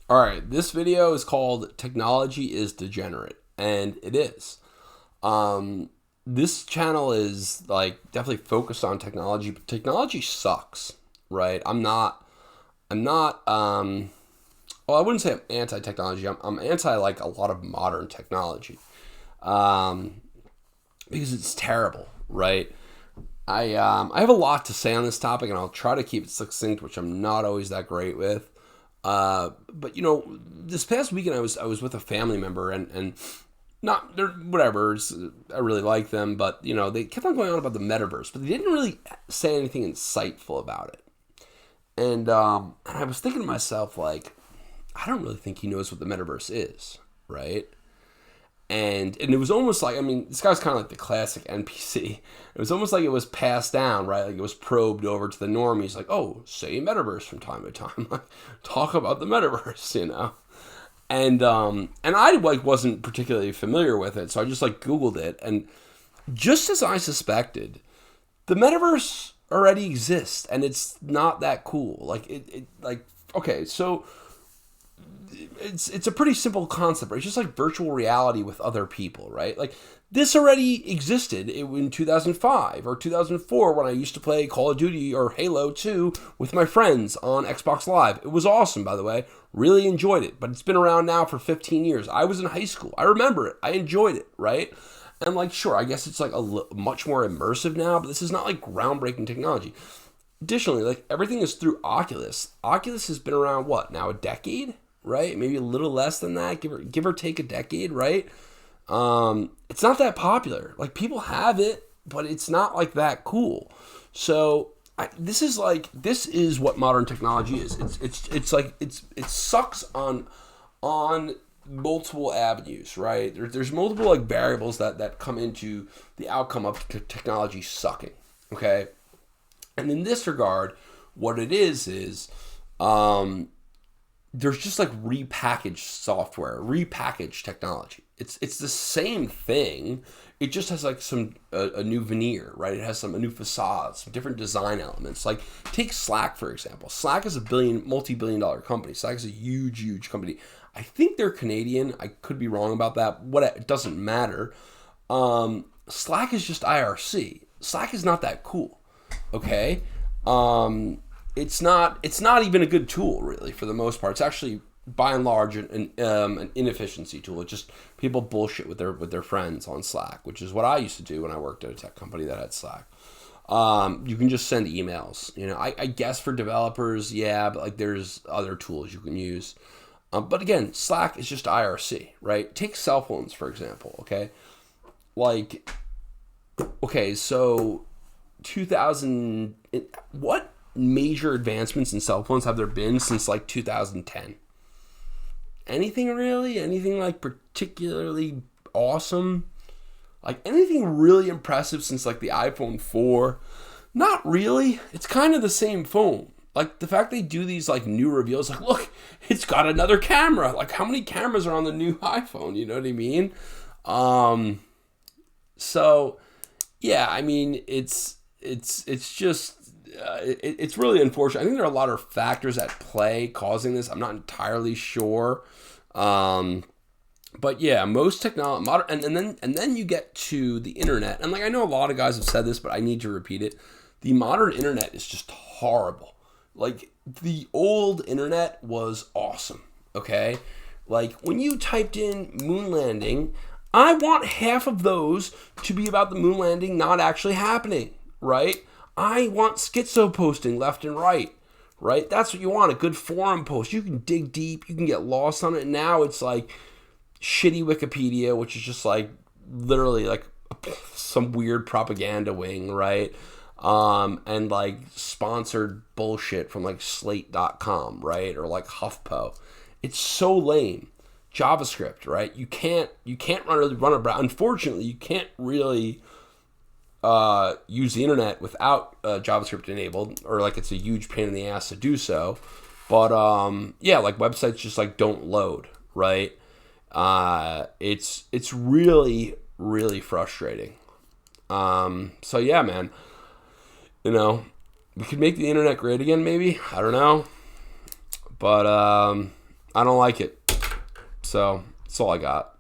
All right, this video is called Technology is Degenerate, and it is. Um, this channel is like definitely focused on technology, but technology sucks, right? I'm not, well, I wouldn't say I'm anti-technology. I'm anti like a lot of modern technology, um, because it's terrible, right? I have a lot to say on this topic, and I'll try to keep it succinct, which I'm not always that great with. But this past weekend I was with a family member, and not they're whatever. I really like them, but they kept on going on about the metaverse, but they didn't really say anything insightful about it. And I was thinking to myself, like, I don't really think he knows what the metaverse is, right? And it was almost like, I mean, this guy's kind of like the classic NPC. It was almost like it was passed down, right? Like it was probed over to the normies, like, oh, say metaverse from time to time, like talk about the metaverse. And I like wasn't particularly familiar with it, so I just like Googled it, and just as I suspected, the metaverse already exists, and it's not that cool. Like it like okay, so it's a pretty simple concept, right? It's just like virtual reality with other people, right? Like this already existed in 2005 or 2004 when I used to play Call of Duty or Halo 2 with my friends on Xbox Live. It was awesome, by the way. Really enjoyed it, but it's been around now for 15 years. I was in high school. I remember it. I enjoyed it, right? And like, sure, I guess it's like much more immersive now, but this is not like groundbreaking technology. Additionally, like everything is through Oculus. Oculus has been around what now, a decade, right? Maybe a little less than that, give or take a decade, right? It's not that popular. Like people have it, but it's not like that cool. So this is what modern technology is. It's like it sucks on multiple avenues, right? There's multiple like variables that come into the outcome of technology sucking. Okay, and in this regard, what it is there's just like repackaged software, repackaged technology. It's the same thing. It just has like a new veneer, right? It has a new facade, some different design elements. Like take Slack for example. Slack is a multi-billion-dollar company. Slack is a huge company. I think they're Canadian. I could be wrong about that. It doesn't matter. Slack is just IRC. Slack is not that cool. Okay. It's not even a good tool really for the most part. It's actually by and large an inefficiency tool. It's just people bullshit with their friends on Slack, which is what I used to do when I worked at a tech company that had Slack. You can just send emails. I guess for developers, yeah, but like there's other tools you can use. But again, Slack is just IRC, right? Take cell phones for example. Okay, like so 2000 what major advancements in cell phones have there been since like 2010? Anything really? Anything like particularly awesome? Like anything really impressive since like the iPhone 4? Not really. It's kind of the same phone. Like the fact they do these like new reveals, like look, it's got another camera. Like how many cameras are on the new iPhone? You know what I mean? So yeah, I mean it's just it's really unfortunate. I think there are a lot of factors at play causing this. I'm not entirely sure, but yeah, most technology modern, and then you get to the internet, and like I know a lot of guys have said this, but I need to repeat it. The modern internet is just horrible. Like the old internet was awesome. Okay, like when you typed in moon landing, I want half of those to be about the moon landing not actually happening, right? I want schizo posting left and right, right? That's what you want, a good forum post. You can dig deep, you can get lost on it. Now it's like shitty Wikipedia, which is just like literally like some weird propaganda wing, right? And like sponsored bullshit from like slate.com, right? Or like HuffPo. It's so lame. JavaScript, right? You can't run a browser. Unfortunately, you can't really use the internet without JavaScript enabled, or like it's a huge pain in the ass to do so. But yeah, like websites just like don't load, right? It's really frustrating. So yeah, man, we could make the internet great again, maybe. I don't know, but I don't like it. So that's all I got.